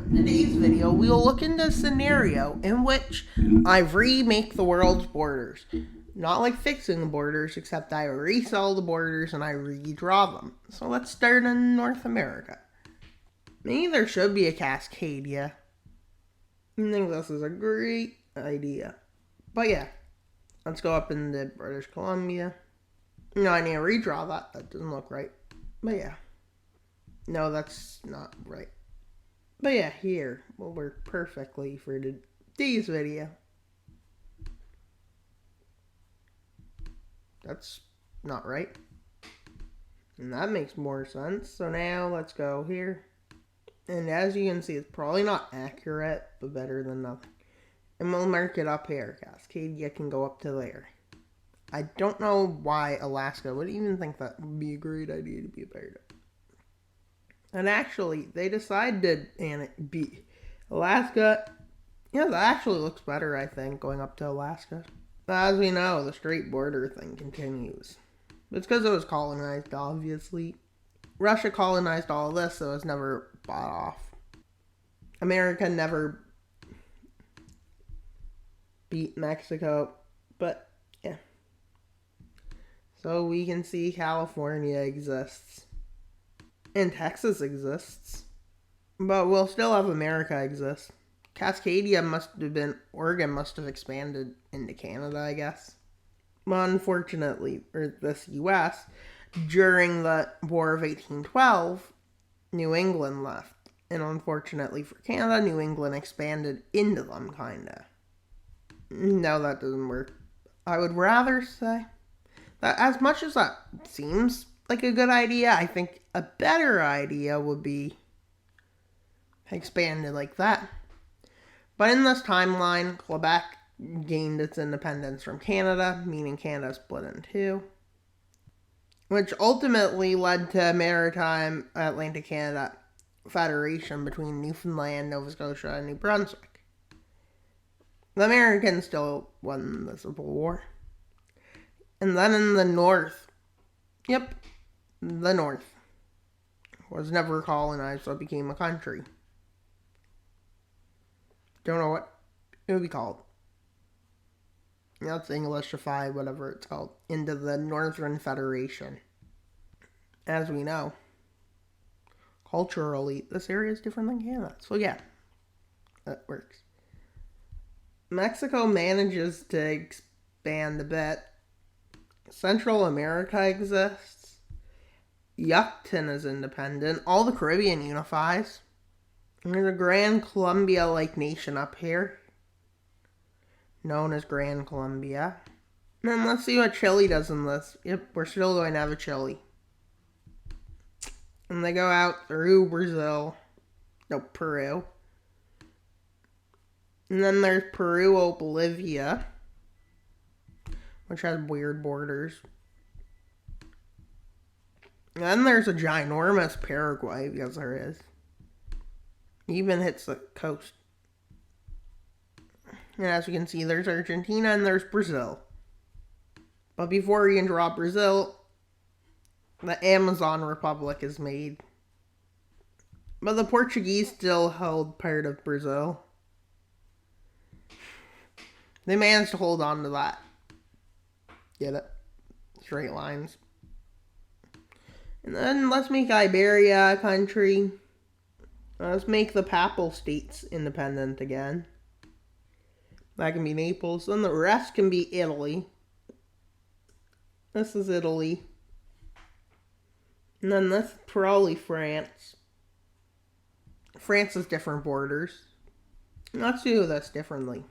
In today's video, we'll look into a scenario in which I remake the world's borders. Not like fixing the borders, except I resell the borders and I redraw them. So let's start in North America. Maybe there should be a Cascadia. I think this is a great idea. But yeah, let's go up into British Columbia. No, I need to redraw that. That doesn't look right. But yeah. No, that's not right. But yeah, here will work perfectly for today's video. That's not right. And that makes more sense. So now let's go here. And as you can see, it's probably not accurate, but better than nothing. And we'll mark it up here. Cascadia can go up to there. I don't know why Alaska would even think that would be a great idea to be a part of. And actually, they decided to be Alaska. Yeah, that actually looks better, I think, going up to Alaska. As we know, the straight border thing continues. It's because it was colonized, obviously. Russia colonized all of this, so it was never bought off. America never beat Mexico, but yeah. So we can see California exists. And Texas exists. But we'll still have America exist. Cascadia must have been, Oregon must have expanded into Canada, I guess. But unfortunately, for this U.S., during the War of 1812, New England left. And unfortunately for Canada, New England expanded into them, kinda. No, that doesn't work. I would rather say that as much as that seems like a good idea, I think a better idea would be expanded like that. But in this timeline, Quebec gained its independence from Canada, meaning Canada split in two, which ultimately led to Maritime Atlantic Canada Federation between Newfoundland, Nova Scotia, and New Brunswick. The Americans still won the Civil War. And then in the North, the North was never colonized, so it became a country. Don't know what it would be called. That's Englishified, whatever it's called, into the Northern Federation. As we know, culturally, this area is different than Canada. So yeah, that works. Mexico manages to expand a bit. Central America exists. Yucatan is independent. All the Caribbean unifies. And there's a Grand Columbia-like nation up here, known as Grand Columbia. And then let's see what Chile does in this. Yep, we're still going to have a Chile. And they go out through Brazil. No, Peru. And then there's Peru, Bolivia, which has weird borders. And then there's a ginormous Paraguay, because there is. It even hits the coast. And as you can see, there's Argentina and there's Brazil. But before you can draw Brazil, the Amazon Republic is made. But the Portuguese still held part of Brazil. They managed to hold on to that. Get it? Straight lines. And then let's make Iberia a country. Let's make the Papal States independent again. That can be Naples. Then the rest can be Italy. This is Italy. And then this is probably France. France has different borders. Let's do this differently.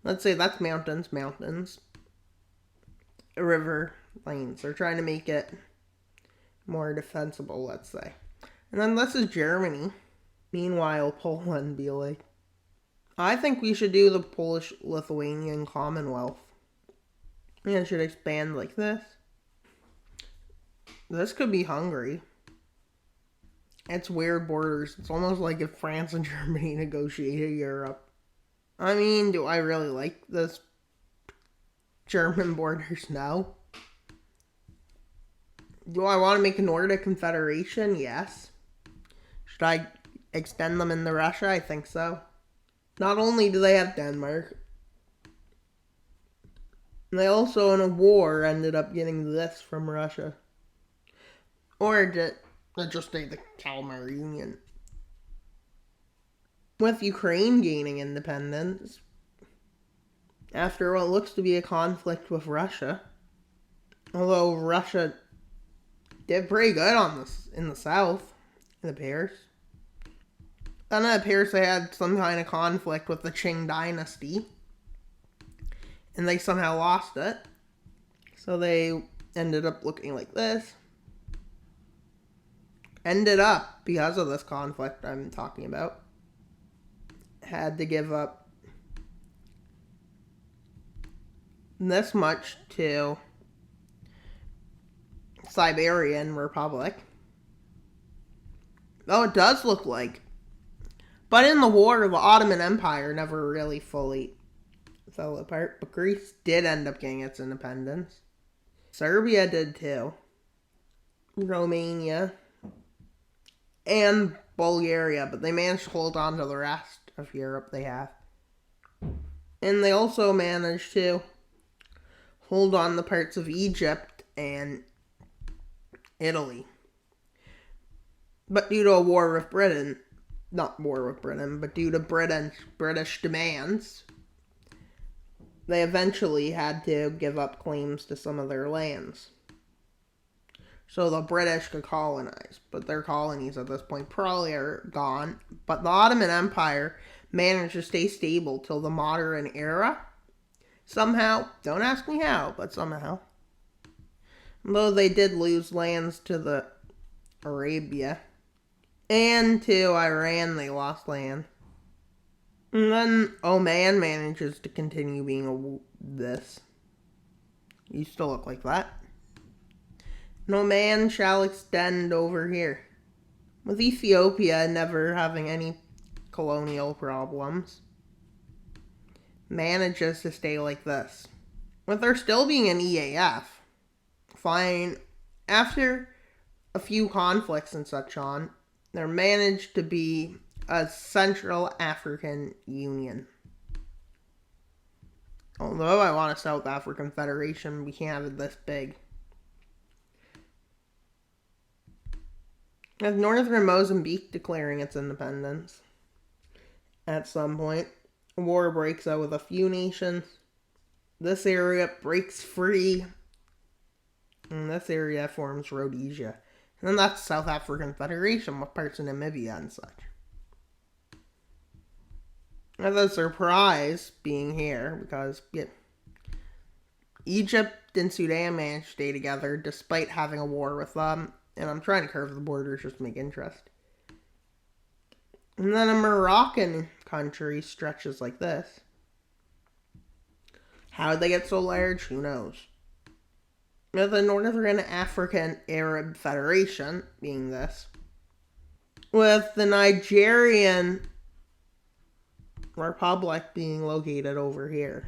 Let's say that's mountains. A river, lanes. They're trying to make it more defensible, let's say. And then this is Germany. Meanwhile, Poland be like, I think we should do the Polish-Lithuanian Commonwealth. And it should expand like this. This could be Hungary. It's weird borders. It's almost like if France and Germany negotiated Europe. I mean, do I really like this German borders? No. Do I want to make a Nordic Confederation? Yes. Should I extend them into Russia? I think so. Not only do they have Denmark, they also in a war ended up getting this from Russia. Or did it just stay the Kalmar Union? With Ukraine gaining independence, after what looks to be a conflict with Russia, although Russia did pretty good on this in the south, it appears. Then it appears they had some kind of conflict with the Qing dynasty, and they somehow lost it. So they ended up looking like this. Ended up, because of this conflict I'm talking about, had to give up this much to Siberian Republic. Though it does look like. But in the war, the Ottoman Empire never really fully fell apart. But Greece did end up getting its independence. Serbia did too. Romania. And Bulgaria. But they managed to hold on to the rest of Europe they have. And they also managed to hold on to parts of Egypt and Italy. But due to a war with Britain, not war with Britain, but due to British demands, they eventually had to give up claims to some of their lands. So the British could colonize, but their colonies at this point probably are gone. But the Ottoman Empire managed to stay stable till the modern era. Somehow, don't ask me how, but somehow. Though they did lose lands to the Arabia. And to Iran, they lost land. And then Oman manages to continue being this. You still look like that. And Oman shall extend over here. With Ethiopia never having any colonial problems. Manages to stay like this. With there still being an EAF. Fine. After a few conflicts and such on, there managed to be a Central African Union. Although I want a South African Federation, we can't have it this big. With Northern Mozambique declaring its independence. At some point, a war breaks out with a few nations. This area breaks free. And this area forms Rhodesia. And then that's South African Federation with parts of Namibia and such. And the surprise being here, because Egypt and Sudan managed to stay together despite having a war with them. And I'm trying to curve the borders just to make interest. And then a Moroccan country stretches like this. How did they get so large? Who knows? The Northern African Arab Federation being this. With the Nigerian Republic being located over here.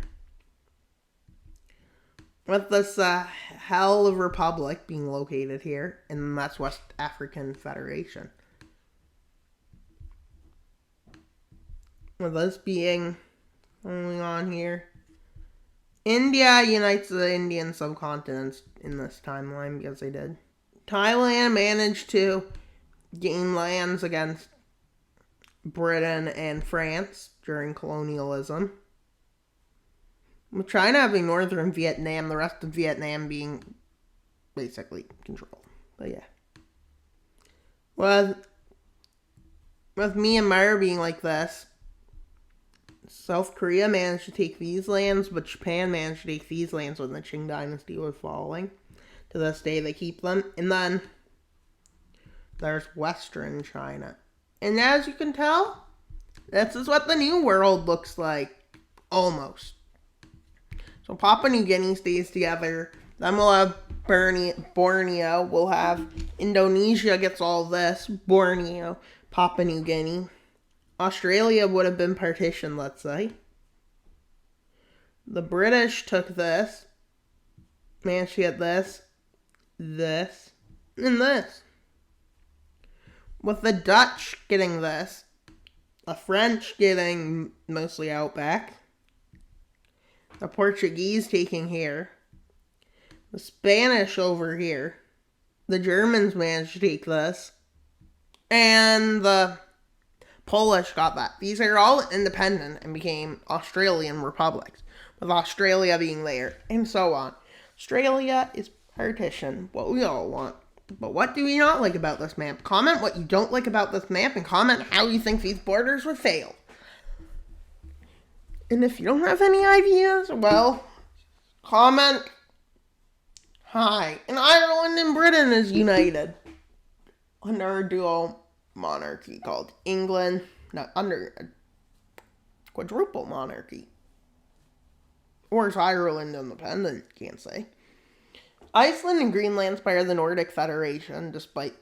With the Sahel Republic being located here. And that's West African Federation. With this being going on here. India unites the Indian subcontinents in this timeline because they did. Thailand managed to gain lands against Britain and France during colonialism. With China having northern Vietnam, the rest of Vietnam being basically controlled. But yeah. With Myanmar being like this, South Korea managed to take these lands, but Japan managed to take these lands when the Qing dynasty was falling. To this day, they keep them. And then there's Western China. And as you can tell, this is what the New World looks like. Almost. So Papua New Guinea stays together. Then we'll have Borneo. We'll have Indonesia gets all this. Borneo, Papua New Guinea. Australia would have been partitioned, let's say. The British took this. Managed to get this. This. And this. with the Dutch getting this, the French getting mostly Outback, the Portuguese taking here, the Spanish over here, the Germans managed to take this, and the Polish got that. These are all independent and became Australian republics, with Australia being there, and so on. Australia is partition, what we all want. But what do we not like about this map? Comment what you don't like about this map, and comment how you think these borders would fail. And if you don't have any ideas, well, comment, hi. And Ireland and Britain is united under a dual monarchy called England, not under a quadruple monarchy. Or is Ireland independent? Can't say. Iceland and Greenland's part of the Nordic Federation, despite...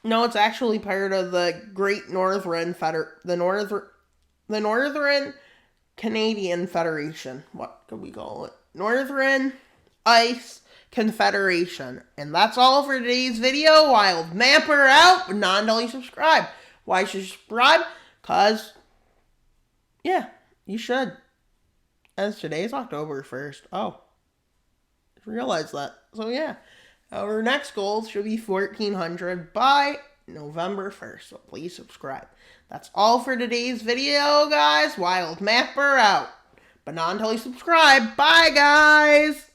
No, it's actually part of the Great Northern the Northern Canadian Federation. What could we call it? Northern Ice Confederation. And that's all for today's video. Wild Mapper out, but not until you subscribe. Why should you subscribe? Because, yeah, you should. As today's October 1st. Oh. Realize that. So yeah, our next goal should be 1,400 by November 1st. So please subscribe. That's all for today's video, guys. Wild Mapper out. But not until you subscribe. Bye, guys.